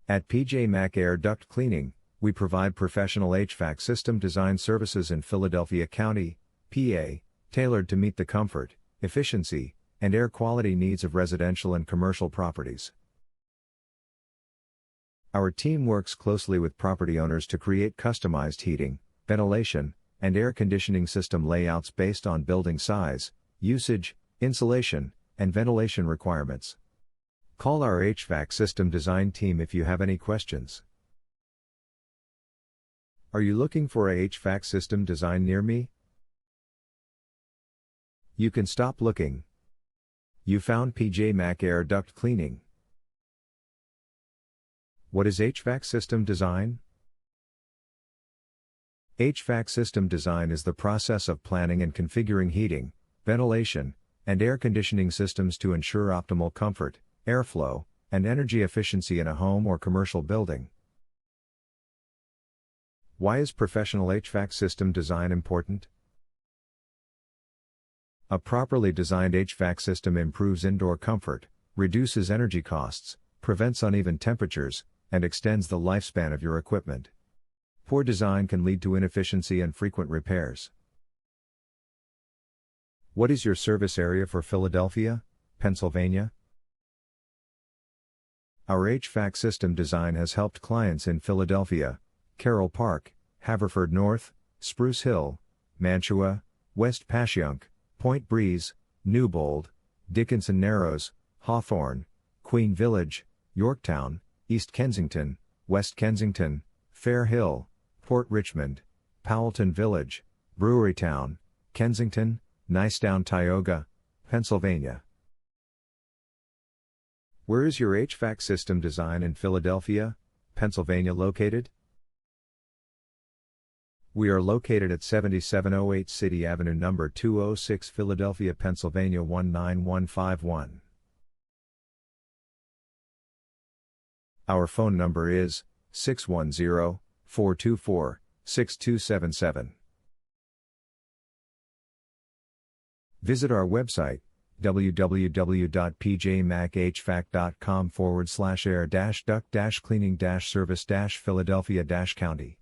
At PJ Mac Air Duct Cleaning, we provide professional HVAC system design services in Philadelphia County, PA, tailored to meet the comfort, efficiency, and air quality needs of residential and commercial properties. Our team works closely with property owners to create customized heating, ventilation, and air conditioning system layouts based on building size, usage, insulation, and ventilation requirements. Call our HVAC system design team if you have any questions. Are you looking for a HVAC system design near me? You can stop looking. You found PJ Mac Air Duct Cleaning. What is HVAC system design? HVAC system design is the process of planning and configuring heating, ventilation, and air conditioning systems to ensure optimal comfort, airflow, and energy efficiency in a home or commercial building. Why is professional HVAC system design important? A properly designed HVAC system improves indoor comfort, reduces energy costs, prevents uneven temperatures, and extends the lifespan of your equipment. Poor design can lead to inefficiency and frequent repairs. What is your service area for Philadelphia, Pennsylvania? Our HVAC system design has helped clients in Philadelphia, Carroll Park, Haverford North, Spruce Hill, Mantua, West Passyunk, Point Breeze, Newbold, Dickinson Narrows, Hawthorne, Queen Village, Yorktown, East Kensington, West Kensington, Fair Hill, Port Richmond, Powelton Village, Brewerytown, Kensington, Nicetown, Tioga, Pennsylvania. Where is your HVAC system design in Philadelphia, Pennsylvania located? We are located at 7708 City Avenue number 206, Philadelphia, Pennsylvania 19151. Our phone number is 610-424-6277. Visit our website, www.pjmachvac.com/air-duct-cleaning-service-Philadelphia-County.